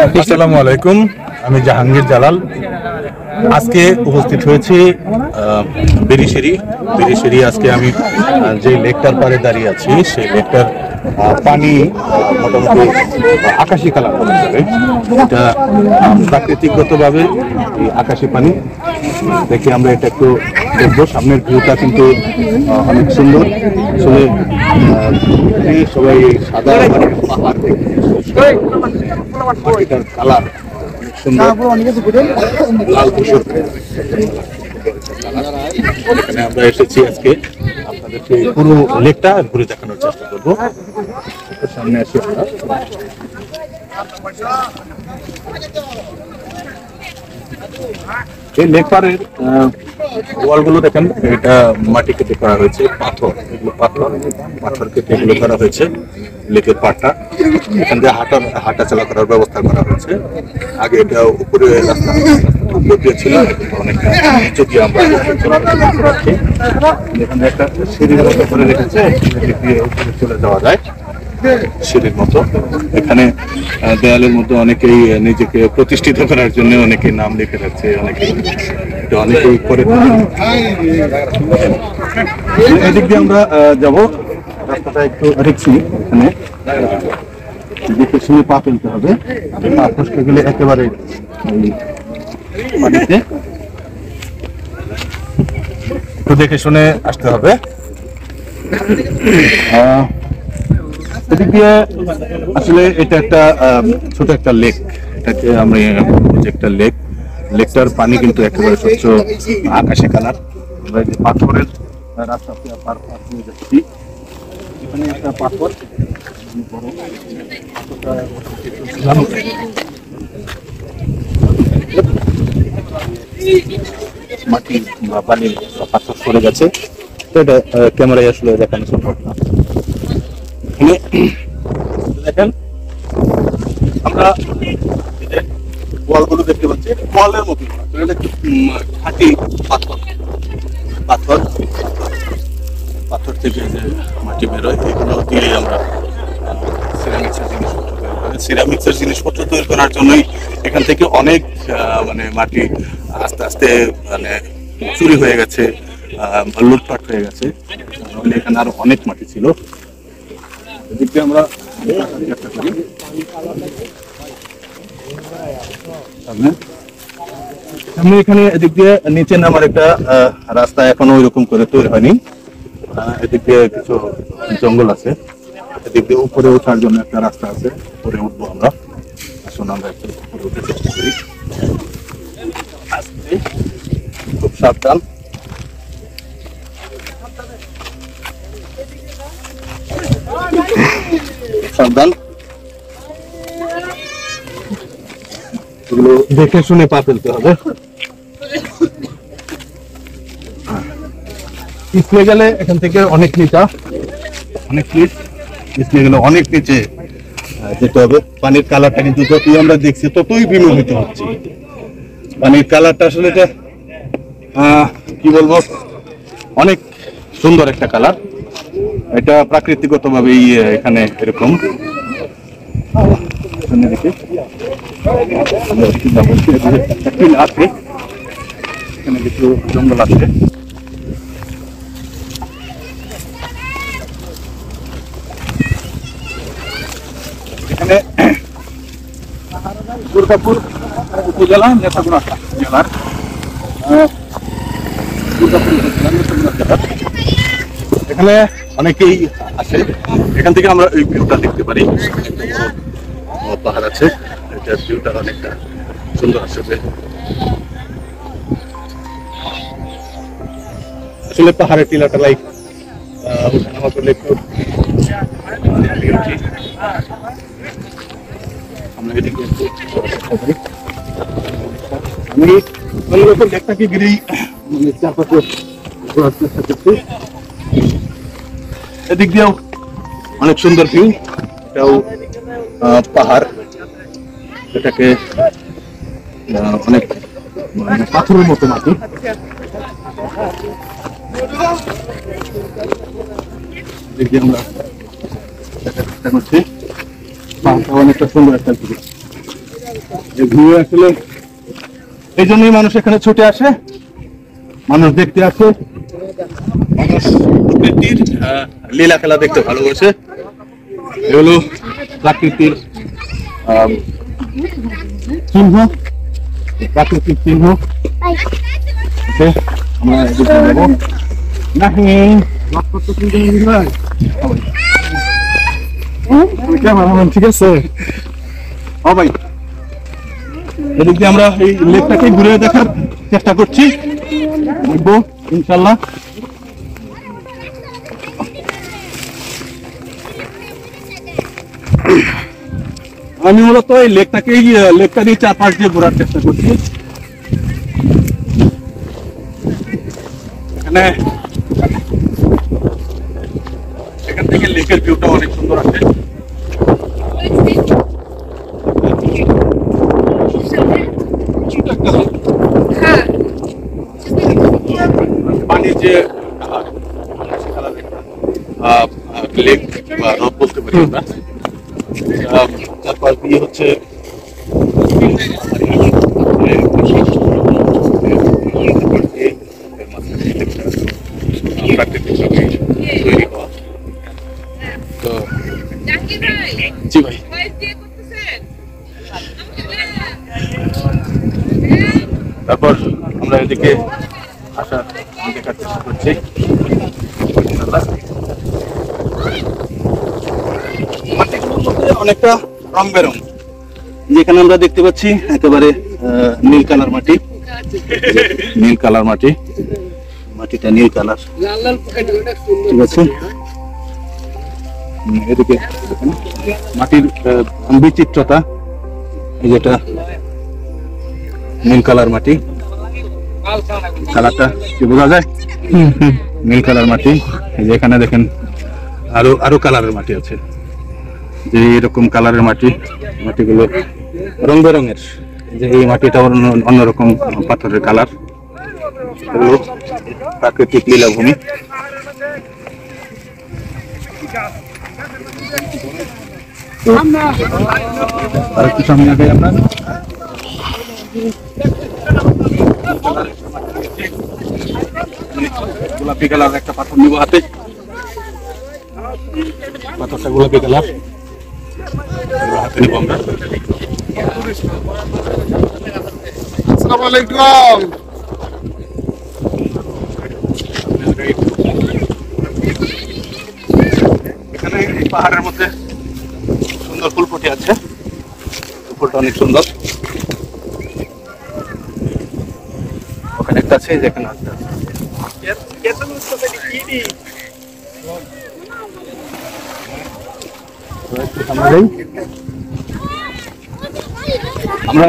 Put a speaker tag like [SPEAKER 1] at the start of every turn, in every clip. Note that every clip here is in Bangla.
[SPEAKER 1] আসসালামু আলাইকুম, আমি জাহাঙ্গীর জালাল। আজকে উপস্থিত হয়েছি বেরিশেরি। আজকে আমি যে লেকটার পাড়ে দাঁড়িয়ে আছি সেই লেকটার পানি মোটামুটি আকাশি কালার বলা যাবে। এটা প্রাকৃতিকগতভাবে এই আকাশি পানি দেখে আমরা এটা একটু দেখবো। সামনের ভিউটা কিন্তু অনেক সুন্দর। আসলে সবাই সাদা পাহাড় দেখে পাখিটার কালার অনেক সুন্দর, লাল ধূসর। এখানে আমরা এসেছি আজকে আপনাদেরকে পুরো লেকটা ঘুরে দেখানোর চেষ্টা করবো। সামনে আসি আমরা। এই লেক পাড়ের ওয়াল গুলো দেখেন, এটা মাটি কেটে করা হয়েছে, পাথর, এগুলো পাথর কেটে এগুলো করা হয়েছে লেকের পাড়টা। এখান দিয়ে হাঁটা চলা করার ব্যবস্থা করা হয়েছে। আগে এটা উপরে রাস্তা ছিল, অনেকটা নিচু দিয়ে আমরা এখানে একটা সিঁড়ির মতো করে রেখেছে, দিয়ে উপরে চলে যাওয়া যায় সিঁড়ির মতো। এখানে দেয়ালের মধ্যে অনেকেই নিজেকে প্রতিষ্ঠিত করার জন্য অনেকেই নাম লিখে রাখছে, অনেকেই করে। এদিক দিয়ে আমরা যাব, রাস্তাটা একটু রিক্সি, এখানে দেখে শুনে পা ফেলতে হবে। পা ফসকে গেলে একেবারে পানিতে একটু দেখে শুনে আসতে হবে। এদিকে আসলে এটা একটা ছোট একটা লেক, এটাকে আমরা একটা লেকটার পানি কিন্তু একেবারে স্বচ্ছ আকাশি কালার। আমরা যে পাথরের রাস্তা পার হয়ে যাচ্ছি, এখানে একটা পাথর মাটি বা পানি পাথর সরে গেছে, তো এটা ক্যামেরায় আসলে দেখানো সম্ভব না। দেখেন আমরা ওয়ালগুলো দেখতে পাচ্ছি, ওয়ালের মতো খাঁটি পাথর থেকে যে মাটি বেরোয়, এগুলো দিয়ে আমরা সিরামিক্সের জিনিসপত্র তৈরি করার জন্যই এখান থেকে অনেক মানে মাটি আস্তে আস্তে মানে চুরি হয়ে গেছে, লুটপাট হয়ে গেছে। এখানে আরো অনেক মাটি ছিল। এদিকে আমরা এখানে এদিক দিয়ে নিচে নামার একটা রাস্তা এখনো ওইরকম করে তৈরি হয়নি। এদিক দিয়ে কিছু জঙ্গল আছে, এদিক দিয়ে উপরে ওঠার জন্য একটা রাস্তা আছে, উপরে উঠবো আমরা। আসুন আমরা একটু উপরে উঠতে চেষ্টা করি, খুব সাবধান। এগুলো দেখে শুনে পা ফেলতে হবে। পিছলে গেলে এখান থেকে অনেক নিচে গেলে অনেক নিচে যেতে হবে। পানির কালারটা কিন্তু যতই আমরা দেখছি ততই বিমোহিত হচ্ছে। পানির কালারটা আসলে কি বলবো, অনেক সুন্দর একটা কালার। এটা প্রাকৃতিকগত ভাবেই এখানে এরকম। আছে এখানে কিছু জঙ্গল আছে। এখানে দুর্গাপুর উপজেলা নেত্রকোনা জেলার এখানে অনেকেই আসে। এখান থেকে আমরা এই ভিউটা দেখতে পারি, পাহাড় আছে, এটার ভিউটা অনেকটা সুন্দর আসবে। আসলে পাহাড়ের টিলাটা লাইক ওঠানামা করলে একটু আমরা এদিকে আমি অন্যরকম লেকটাকে ঘিরেই মানে চারপাশে ঘোরার চেষ্টা করছি। এদিক দিয়েও অনেক সুন্দর ভিউ, এটাও পাহাড়, এটাকে অনেক পাথরের মতো মাটি। আমরা চেষ্টা করছি, অনেকটা সুন্দর একটা ভিউ। আসলে এই জন্যই মানুষ এখানে ছুটে আসে, মানুষ দেখতে আসে, মানুষ প্রকৃতির লীলা খেলা দেখতে ভালোবাসে। এগুলো প্রাকৃতিক চিহ্ন, প্রাকৃতিক চিহ্ন। ঠিক আছে ভাই, এদিক দিয়ে আমরা এই লেকটাকে ঘুরে দেখার চেষ্টা করছি, দেখবো ইনশাল্লাহ। আমি মূলত এই লেকটাকে লেকটা দিয়ে চারপাশ দিয়ে ঘোরার চেষ্টা করছি। এখান থেকে লেকের ভিউটা অনেক সুন্দর আছে। পানির যে লেক বা হ্রদ বলতে পারি আমরা, চারপাশ দিয়ে হচ্ছে তৈরি হওয়া। তো জি ভাই, তারপর আমরা এদিকে আসার দেখার চেষ্টা করছি। অনেকটা রং বেরং, যেখানে আমরা দেখতে পাচ্ছি একেবারে নীল কালার মাটি, নীল কালার মাটি, মাটিটা নীল কালার, ঠিক আছে। এদিকে মাটির বিচিত্রতা, এই যেটা নীল কালার মাটি, কালারটা কি বোঝা যায়? নীল কালার মাটি। এই যে এখানে দেখেন আরো কালারের মাটি আছে, যে এরকম কালারের মাটি, মাটিগুলো রং বেরঙের। যে এই মাটিটা অন্যরকম পাথরের কালার, এগুলো প্রাকৃতিক লীলাভূমি। আর একটু সামনে আগে আমরা গোলাপি কালার একটা পাথর নিব হাতে, পাথরটা গোলাপি কালার হাতে নিব আমরা। আসসালামু আলাইকুম। এখানে পাহাড়ের মধ্যে সুন্দর ফুল ফুটে আছে, ফুলটা অনেক সুন্দর। ওখানে একটা আছে, যেখানে আমরা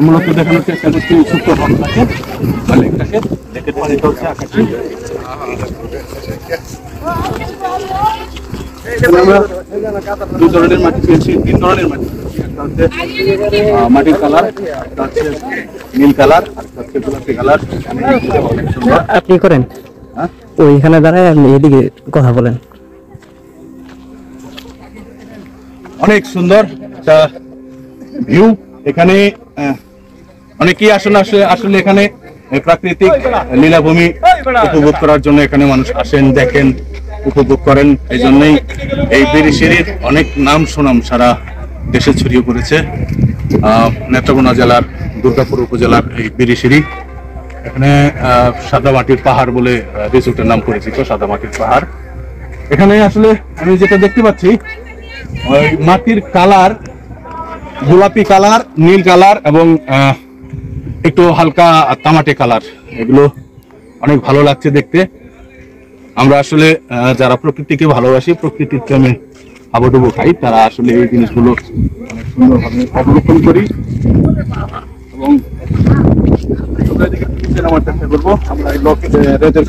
[SPEAKER 1] মূলত দেখানোর চেষ্টা করছি ছোট্ট হ্রদটাকে বা লেকটাকে। লেকের পানিটা হচ্ছে আকাশি। আমরা দুই ধরনের মাটি পেয়েছি, তিন ধরনের মাটি। একটা হচ্ছে মাটির কালার, একটা হচ্ছে নীল কালার, একটা হচ্ছে গোলাপি কালার।
[SPEAKER 2] আপনি করেন ওইখানে দাঁড়ায়, আপনি এদিকে কথা বলেন।
[SPEAKER 1] অনেক সুন্দর একটা ভিউ এখানে। অনেকেই আসলে এখানে প্রাকৃতিক লীলাভূমি উপভোগ করার জন্য এখানে মানুষ আসেন, দেখেন, উপভোগ করেন। এই জন্যই এই বিরিশিরির অনেক নাম সুনাম সারা দেশে ছড়িয়ে পড়েছে। নেত্রকোনা জেলার দুর্গাপুর উপজেলার এই বিরিশিরি, এখানে সাদা মাটির পাহাড় বলে রিসোর্টের নাম পরিচিত, সাদা মাটির পাহাড়। এখানে আসলে আমি যেটা দেখতে পাচ্ছি, ওই মাটির কালার গোলাপি কালার, নীল কালার এবং একটু হালকা তামাটে কালার, এগুলো অনেক ভালো লাগছে দেখতে। আমরা আসলে যারা প্রকৃতিকে ভালোবাসি, প্রকৃতির প্রেমে হাবুডুবু খাই, তারা আসলে এই জিনিসগুলো অনেক সুন্দরভাবে অবলোকন করি এবং নামার চেষ্টা করবো। আমরা এই রেদের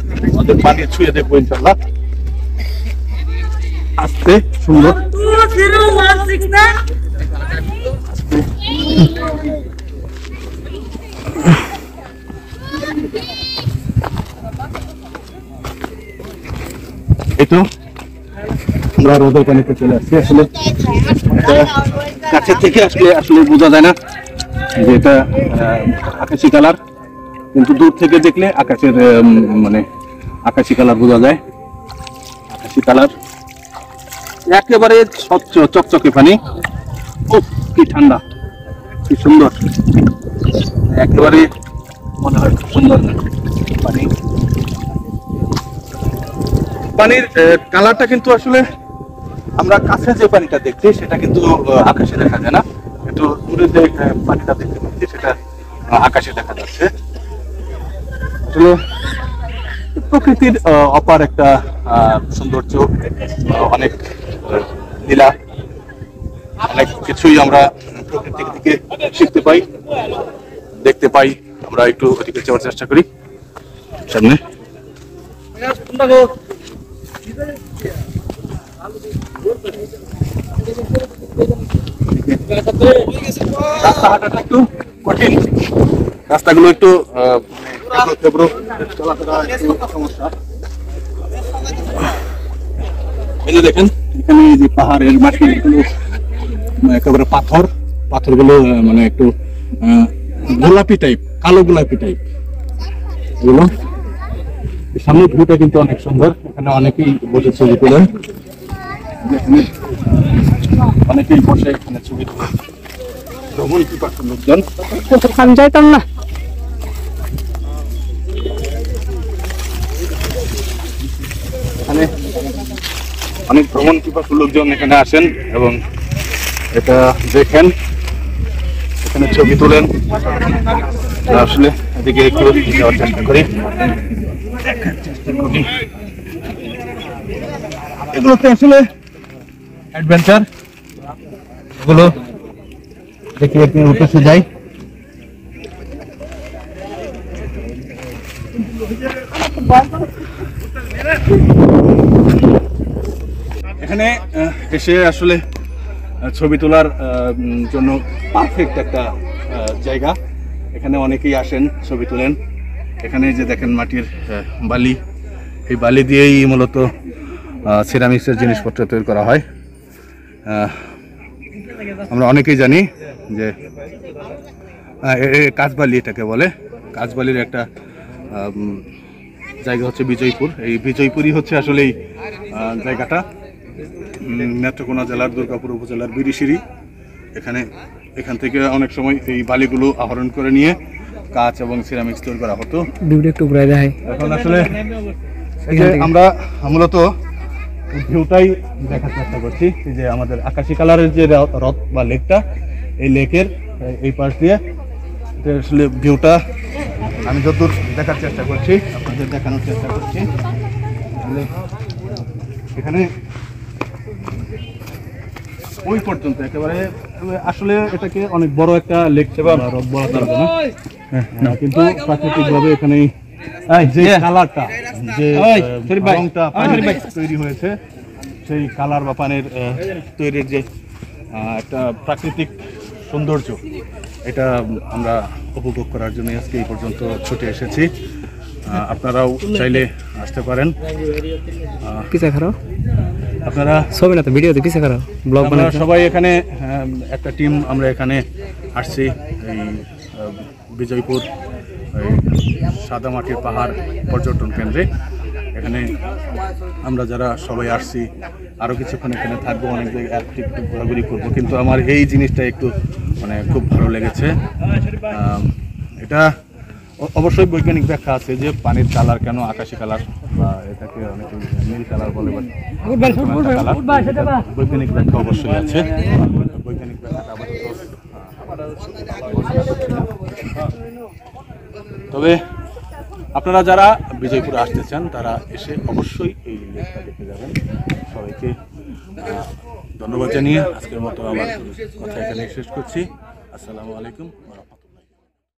[SPEAKER 1] পানি ছুঁয়ে দেখবো ইনশাল্লাহ। আস্তে সুন্দর এই তো আমরা রোদের পানিতে চলে আসছি। আসলে কাছের থেকে আসলে বোঝা যায় না যেটা আকাশি কালার, কিন্তু দূর থেকে দেখলে আকাশের মানে আকাশি কালার বোঝা যায়। আকাশি কালার, একেবারে স্বচ্ছ চকচকে পানি। উফ, কি ঠান্ডা, কি সুন্দর, একেবারে মনে হয় খুব সুন্দর পানি। পানির কালারটা কিন্তু আসলে আমরা কাছে যে পানিটা দেখছি সেটা কিন্তু আকাশে দেখা যায় না, একটু দূরে যে পানিটা দেখতে পাচ্ছি সেটা আকাশে দেখা যাচ্ছে। আসলে প্রকৃতির অপার একটা সৌন্দর্য, অনেক লীলা, অনেক কিছুই আমরা প্রকৃতি থেকে শিখতে পাই, দেখতে পাই। আমরা একটু ওদিকে যাওয়ার চেষ্টা করি সামনে। রাস্তা হাঁটাটা একটু কঠিন, রাস্তাগুলো একটু সমস্যা। এই যে দেখেন এখানে যে পাহাড়ের মাটিগুলো একেবারে পাথরগুলো মানে একটু গোলাপি টাইপ, কালো গোলাপি টাইপ এগুলো। সামনের ভিউটা কিন্তু অনেক সুন্দর, এখানে অনেকেই বসে ছবি তোলেন, অনেকেই বসে এখানে ছবি তোলেন, ভ্রমণ পিপাসু লোকজন।
[SPEAKER 2] আমি যাইতাম না।
[SPEAKER 1] এখানে অনেক ভ্রমণ পিপাসু লোকজন এখানে আসেন এবং এটা দেখেন, এখানে ছবি তোলেন। আসলে এদিকে একটু যাওয়ার চেষ্টা করি। এগুলোতে আসলে অ্যাডভেঞ্চার, এগুলো দেখে দেখে উঠে যাই। এখানে এসে আসলে ছবি তোলার জন্য পারফেক্ট একটা জায়গা। এখানে অনেকেই আসেন, ছবি তোলেন। এখানে যে দেখেন মাটির বালি, এই বালি দিয়েই মূলত সিরামিক্সের জিনিসপত্র তৈরি করা হয়। আমরা অনেকেই জানি যে কাঁচবালি এটাকে বলে। কাঁচবালির একটা জায়গা হচ্ছে বিজয়পুর। এই বিজয়পুরই হচ্ছে আসলে এই জায়গাটা, নেত্রকোনা জেলার দুর্গাপুর উপজেলার বিরিশিরি। এখান থেকে অনেক সময় এই বালিগুলো আহরণ করে নিয়ে কাঁচ এবং সিরামিক্স তৈরি করা হতো।
[SPEAKER 2] একটু ঘুরে দেখাই।
[SPEAKER 1] এখন আসলে আমরা মূলত ভিউটাই দেখার চেষ্টা করছি, যে আমাদের আকাশি কালারের যে হ্রদ বা লেকটা, এই লেকের এই পাশ দিয়ে আসলে ভিউটা আমি যতদূর দেখার চেষ্টা করছি, আপনাদের দেখানোর চেষ্টা করছি। এখানে ওই পর্যন্ত একেবারে, আসলে এটাকে অনেক বড় একটা লেক হ্রদ বলা যাবে না, কিন্তু প্রাকৃতিকভাবে এখানে যে কালারটা, যে রংটা তৈরি হয়েছে, সেই কালার বা পানির তৈরির যে একটা প্রাকৃতিক সৌন্দর্য, এটা আমরা উপভোগ করার জন্য আজকে এই পর্যন্ত ছুটে এসেছি। আপনারাও চাইলে আসতে পারেন।
[SPEAKER 2] পিছা খারাপ
[SPEAKER 1] আপনারা
[SPEAKER 2] ছবি না তো, ভিডিওতে পিছা খারাপ ব্লগ বানাই।
[SPEAKER 1] সবাই এখানে একটা টিম আমরা এখানে আসছি, এই বিজয়পুর সাদামাটির পাহাড় পর্যটন কেন্দ্রে। এখানে আমরা যারা সবাই আসছি, আরও কিছুক্ষণ এখানে থাকবো, অনেক জায়গায় একটু ঘোরাঘুরি করবো, কিন্তু আমার এই জিনিসটা একটু মানে খুব ভালো লেগেছে। এটা অবশ্যই বৈজ্ঞানিক ব্যাখ্যা আছে যে পানির কালার কেন আকাশি কালার, বা এটাকে অনেকে নীল কালার বলে, বৈজ্ঞানিক ব্যাখ্যা অবশ্যই আছে। বৈজ্ঞানিক ব্যাখ্যাটা তবে আপনারা যারা বিজয়পুরে আসতে চান তারা এসে অবশ্যই এই লেকটা দেখে যাবেন। সবাইকে ধন্যবাদ জানিয়ে আজকের মতো আমার কথা এখানে শেষ করছি। আসসালামু আলাইকুম।